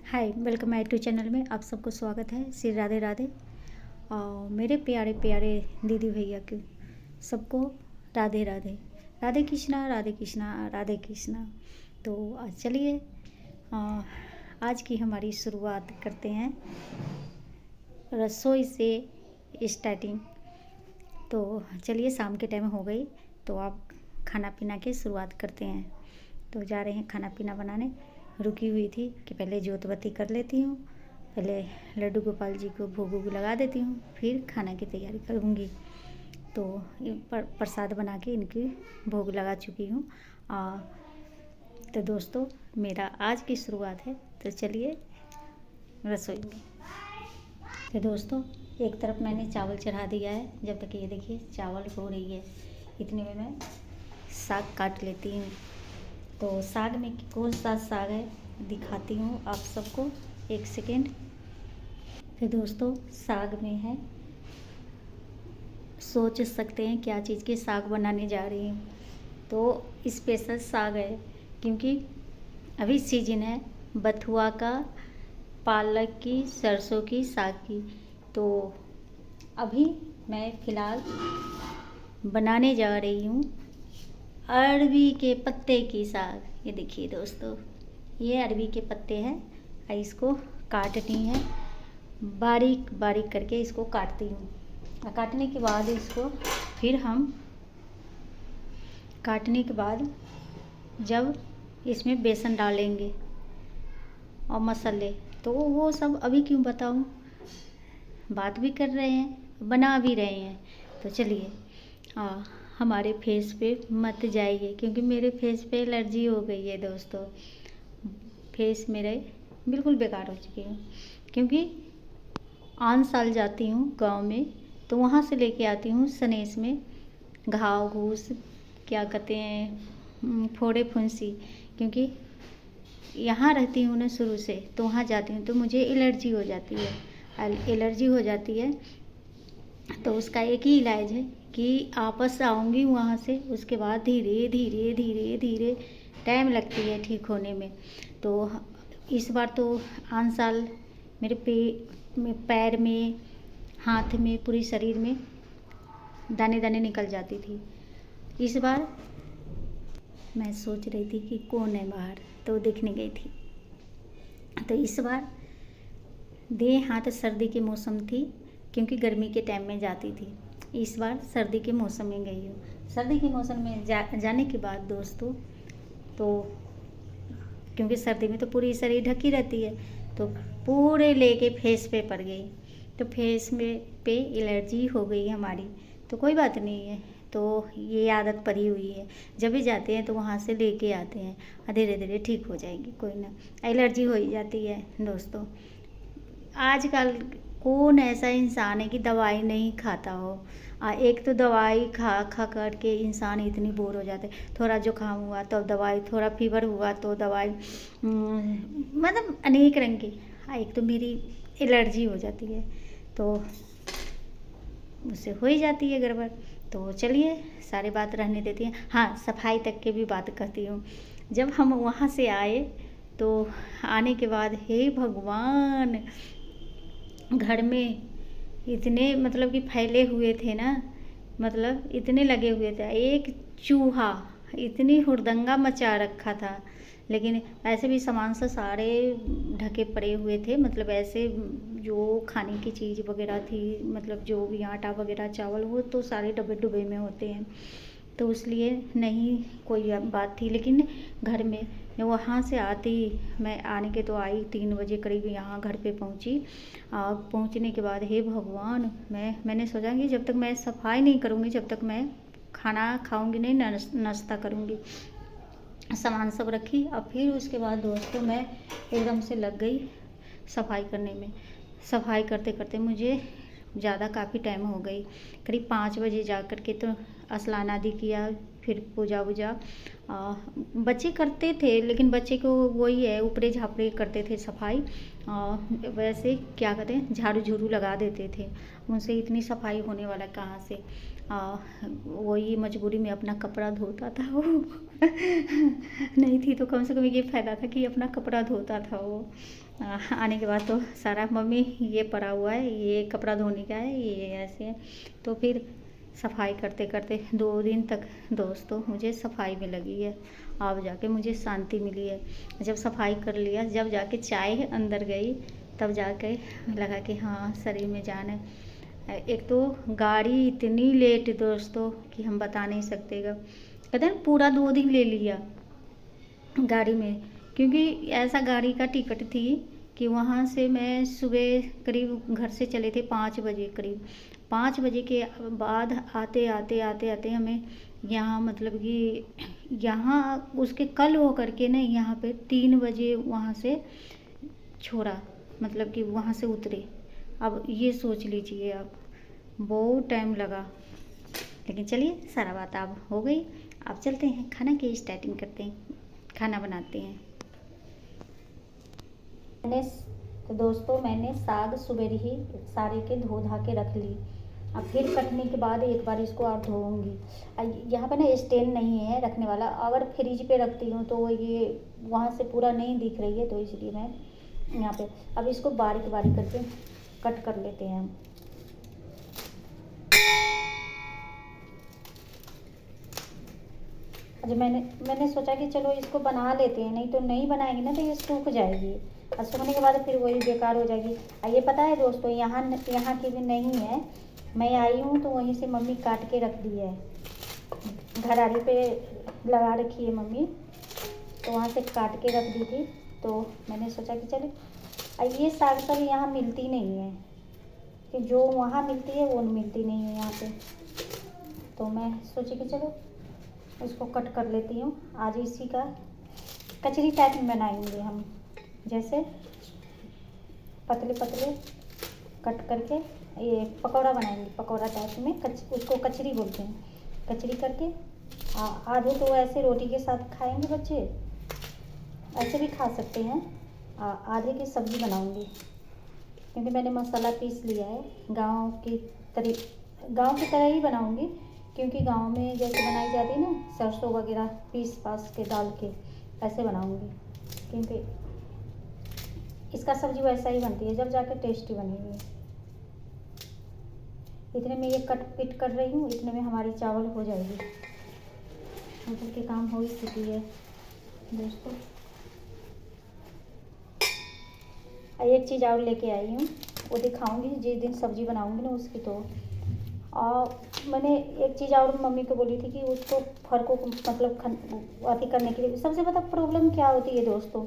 Hi, welcome my to channel में आप सबको स्वागत है। श्री राधे राधे। मेरे प्यारे प्यारे दीदी भैया के सबको राधे राधे। राधे कृष्णा राधे कृष्णा राधे कृष्णा। तो चलिए आज की हमारी शुरुआत करते हैं रसोई से स्टार्टिंग। तो चलिए, शाम के टाइम हो गई तो आप खाना पीना की शुरुआत करते हैं। तो जा रहे हैं खाना पीना बनाने। रुकी हुई थी कि पहले जोत बत्ती कर लेती हूँ, पहले लड्डू गोपाल जी को भोग वोग लगा देती हूँ, फिर खाना की तैयारी करूँगी। तो प्रसाद बना के इनकी भोग लगा चुकी हूँ। तो दोस्तों, मेरा आज की शुरुआत है। तो चलिए रसोई में। तो दोस्तों, एक तरफ मैंने चावल चढ़ा दिया है। जब तक ये देखिए चावल हो रही है, इतने में मैं साग काट लेती हूँ। तो साग में कौन सा साग है दिखाती हूँ आप सबको, एक सेकेंड। तो दोस्तों, साग में है, सोच सकते हैं क्या चीज़ के साग बनाने जा रही हूँ। तो स्पेशल साग है, क्योंकि अभी सीजन है बथुआ का, पालक की, सरसों की, साग की। तो अभी मैं फ़िलहाल बनाने जा रही हूँ अरबी के पत्ते की साग। ये देखिए दोस्तों, ये अरबी के पत्ते हैं। इसको काटनी है, बारीक बारीक करके इसको काटती हूँ। काटने के बाद इसको फिर हम काटने के बाद जब इसमें बेसन डालेंगे और मसाले, तो वो सब अभी क्यों बताऊँ, बात भी कर रहे हैं, बना भी रहे हैं। तो चलिए, हमारे फेस पे मत जाइए, क्योंकि मेरे फेस पे एलर्जी हो गई है दोस्तों। फेस मेरे बिल्कुल बेकार हो चुकी है, क्योंकि आन साल जाती हूँ गांव में, तो वहाँ से लेके आती हूँ सनेस में घाव घूस, क्या कहते हैं, फोड़े फुंसी। क्योंकि यहाँ रहती हूँ ना शुरू से, तो वहाँ जाती हूँ तो मुझे एलर्जी हो जाती है। एलर्जी हो जाती है तो उसका एक ही इलाज है कि आपस आऊँगी वहाँ से, उसके बाद धीरे धीरे धीरे धीरे टाइम लगती है ठीक होने में। तो इस बार तो आन साल मेरे पैर में, हाथ में, पूरे शरीर में दाने दाने निकल जाती थी। इस बार मैं सोच रही थी कि कौन है बाहर, तो देखने गई थी। तो इस बार देह हाथ सर्दी के मौसम थी, क्योंकि गर्मी के टाइम में जाती थी। इस बार सर्दी के मौसम में गई हूँ। सर्दी के मौसम में जाने के बाद दोस्तों, तो क्योंकि सर्दी में तो पूरी शरीर ढकी रहती है, तो पूरे लेके फेस पे पड़ गई। तो फेस में पे एलर्जी हो गई हमारी। तो कोई बात नहीं है, तो ये आदत पड़ी हुई है। जब भी जाते हैं तो वहाँ से लेके आते हैं, धीरे धीरे ठीक हो जाएगी, कोई ना। एलर्जी हो ही जाती है दोस्तों। आजकल कौन ऐसा इंसान है कि दवाई नहीं खाता हो। एक तो दवाई खा खा करके इंसान इतनी बोर हो जाते। थोड़ा जुकाम हुआ तो दवाई, थोड़ा फीवर हुआ तो दवाई, मतलब अनेक रंग की। एक तो मेरी एलर्जी हो जाती है, तो उससे हो ही जाती है गड़बड़। तो चलिए, सारी बात रहने देती हैं। हाँ, सफाई तक के भी बात करती हूँ। जब हम वहाँ से आए, तो आने के बाद हे भगवान, घर में इतने मतलब कि फैले हुए थे ना, मतलब इतने लगे हुए थे। एक चूहा इतनी हुड़दंगा मचा रखा था, लेकिन ऐसे भी सामान से सारे ढके पड़े हुए थे। मतलब ऐसे जो खाने की चीज़ वगैरह थी, मतलब जो भी आटा वगैरह, चावल, वो तो सारे डब्बे डुब्बे में होते हैं, तो इसलिए नहीं कोई बात थी। लेकिन घर में वहाँ से आती, मैं आने के तो आई 3 बजे करीब यहाँ घर पे पहुँची। पहुँचने के बाद हे भगवान, मैंने सोचा कि जब तक मैं सफाई नहीं करूँगी, जब तक मैं खाना खाऊँगी नहीं, नाश्ता करूँगी। सामान सब रखी, और फिर उसके बाद दोस्तों मैं एकदम से लग गई सफाई करने में। सफाई करते करते मुझे ज़्यादा काफ़ी टाइम हो गई। करीब 5 बजे जा कर के तो स्नान आदि किया, फिर पूजा वूजा बच्चे करते थे, लेकिन बच्चे को वही है, ऊपरे झापरे करते थे सफाई। वैसे क्या कहते हैं, झाड़ू झूड़ू लगा देते थे। उनसे इतनी सफाई होने वाला कहाँ से। वही मजबूरी में अपना कपड़ा धोता था वो नहीं थी तो कम से कम ये फ़ायदा था कि अपना कपड़ा धोता था वो। आने के बाद तो सारा मम्मी ये पड़ा हुआ है, ये कपड़ा धोने का है, ये ऐसे है। तो फिर सफाई करते करते 2 दिन तक दोस्तों मुझे सफाई में लगी है। अब जाके मुझे शांति मिली है। जब सफाई कर लिया, जब जाके चाय अंदर गई, तब जाके लगा कि हाँ शरीर में जान है। एक तो गाड़ी इतनी लेट दोस्तों कि हम बता नहीं सकते गा। कहते हैं पूरा 2 दिन ले लिया गाड़ी में, क्योंकि ऐसा गाड़ी का टिकट थी कि वहाँ से मैं सुबह करीब घर से चले थे 5 बजे करीब। 5 बजे के बाद आते आते आते आते हमें यहाँ मतलब कि यहाँ उसके कल हो करके ना यहाँ पे 3 बजे वहाँ से छोड़ा, मतलब कि वहाँ से उतरे। अब ये सोच लीजिए आप, बहुत टाइम लगा। लेकिन चलिए सारा बात अब हो गई। अब चलते हैं खाना की स्टार्टिंग करते हैं, खाना बनाते हैं। तो दोस्तों मैंने साग सुबह ही सारे के धो धा के रख ली। अब फिर कटने के बाद एक बार इसको और धोऊंगी। यहाँ पर ना स्टैंड नहीं है रखने वाला, अगर फ्रिज पे रखती हूँ तो ये वहाँ से पूरा नहीं दिख रही है, तो इसलिए मैं यहाँ पे अब इसको बारीक बारीक करके कट कर लेते हैं हम। अच्छा मैंने सोचा कि चलो इसको बना लेते हैं, नहीं तो नहीं बनाएंगे ना तो ये सूख जाएगी, और सूखने के बाद फिर वही बेकार हो जाएगी। ये पता है दोस्तों यहाँ की भी नहीं है, मैं आई हूँ तो वहीं से मम्मी काट के रख दी है, घरारी पे लगा रखी है मम्मी, तो वहाँ से काट के रख दी थी। तो मैंने सोचा कि चलो ये साग सब यहाँ मिलती नहीं है, कि जो वहाँ मिलती है वो मिलती नहीं है यहाँ पे, तो मैं सोची कि चलो इसको कट कर लेती हूँ। आज इसी का कचरी टाइप में बनाएंगे हम, जैसे पतले पतले कट करके ये पकौड़ा बनाएंगे, पकौड़ा टाइप में उसको कचरी बोलते हैं। कचरी करके आधे तो ऐसे रोटी के साथ खाएंगे बच्चे, ऐसे भी खा सकते हैं, आधे की सब्ज़ी बनाऊंगी, क्योंकि मैंने मसाला पीस लिया है। गांव की तरह ही बनाऊंगी, क्योंकि गांव में जैसे बनाई जाती है ना सरसों वगैरह पीस पास के डाल के, ऐसे बनाऊंगी, क्योंकि इसका सब्ज़ी वैसा ही बनती है, जब जाके टेस्टी बनेगी। इतने में ये कट पिट कर रही हूँ, इतने में हमारी चावल हो जाएगी। होटल के काम हो ही चुकी है दोस्तों। एक चीज़ और लेके आई हूँ, वो दिखाऊंगी जिस दिन सब्ज़ी बनाऊंगी ना उसकी। तो और मैंने एक चीज़ और मम्मी को बोली थी कि उसको फर को मतलब अथी करने के लिए सबसे ज़्यादा प्रॉब्लम क्या होती है दोस्तों,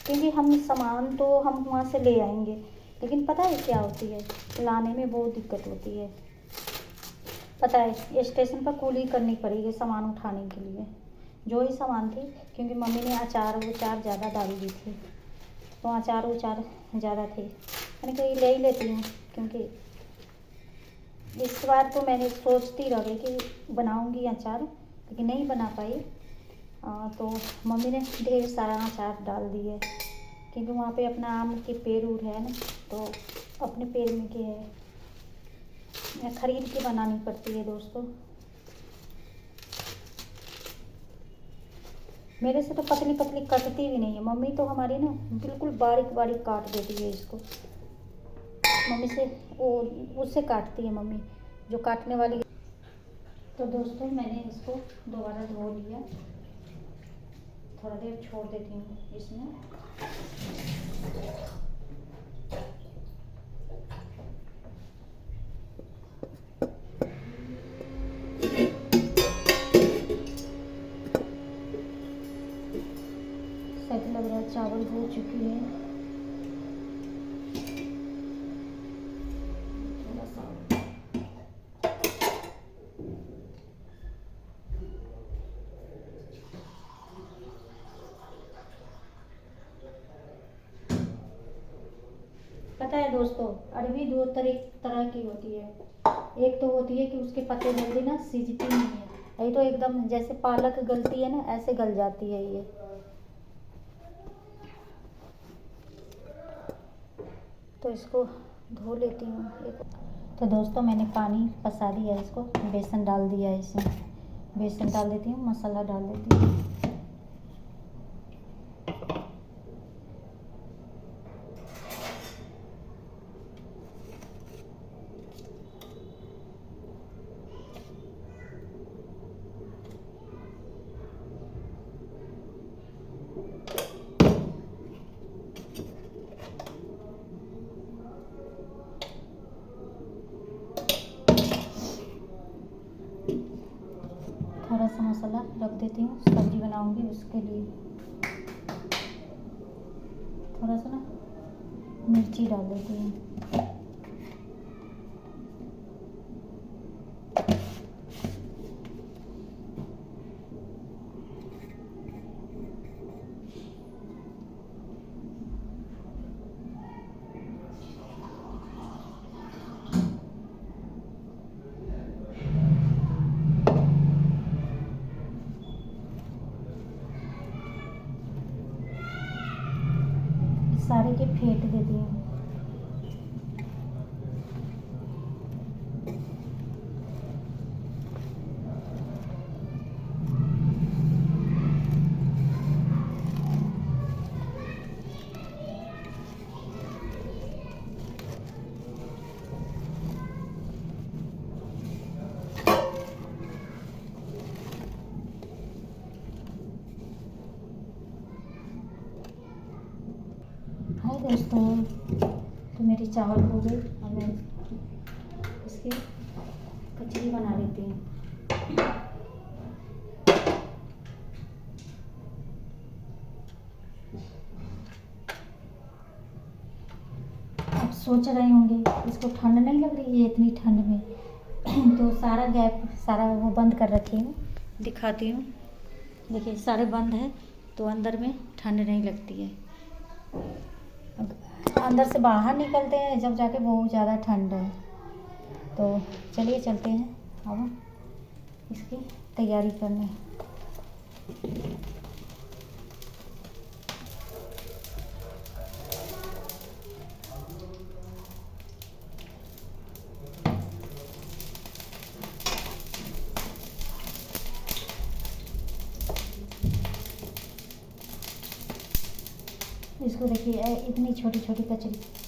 क्योंकि हम सामान तो हम वहाँ से ले आएंगे, लेकिन पता है क्या होती है, लाने में बहुत दिक्कत होती है। पता है स्टेशन पर कूली करनी पड़ेगी सामान उठाने के लिए, जो ही सामान थी, क्योंकि मम्मी ने अचार वचार ज़्यादा डाल दी थी, तो अचार वचार ज़्यादा थे। मैंने कहा ले ही लेती हूँ, क्योंकि इस बार तो मैंने सोचती रह गई कि बनाऊंगी अचार, लेकिन नहीं बना पाई। तो मम्मी ने ढेर सारा अचार डाल दिए, क्योंकि वहाँ पे अपना आम के पेड़ उड़ है ना, तो अपने पेड़ में के है, खरीद के बनानी पड़ती है दोस्तों। मेरे से तो पतली पतली कटती भी नहीं है, मम्मी तो हमारी ना बिल्कुल बारीक बारीक काट देती है इसको। मम्मी से वो उससे काटती है मम्मी, जो काटने वाली। तो दोस्तों मैंने इसको दोबारा धो लिया, थोड़ा देर छोड़ देती हूँ इसमें। शायद लग रहा है चावल हो चुकी है। पता है दोस्तों अरबी 2 तरह की होती है। एक तो होती है कि उसके पत्ते जल्दी ना सीजती नहीं है, ये तो एकदम जैसे पालक गलती है ना ऐसे गल जाती है ये। तो इसको धो लेती हूँ। तो दोस्तों मैंने पानी पसा दिया, इसको बेसन डाल दिया है, इसमें बेसन डाल देती हूँ, मसाला डाल देती हूँ। देती हूँ, सब्जी बनाऊँगी उसके लिए। थोड़ा सा ना मिर्ची डाल देती हूँ। सारे के फेंट देती हूँ। हाय दोस्तों, तो मेरी चावल हो गई। अब मैं इसकी कचरी बना लेती हूँ। अब सोच रहे होंगे इसको ठंड नहीं लग रही है इतनी ठंड में। तो सारा गैप सारा वो बंद कर रखी हूँ, दिखाती हूँ। देखिए सारे बंद है तो अंदर में ठंड नहीं लगती है। अंदर से बाहर निकलते हैं जब जाके बहुत ज़्यादा ठंड है। तो चलिए चलते हैं अब इसकी तैयारी करने। इसको देखिए इतनी छोटी छोटी कचरी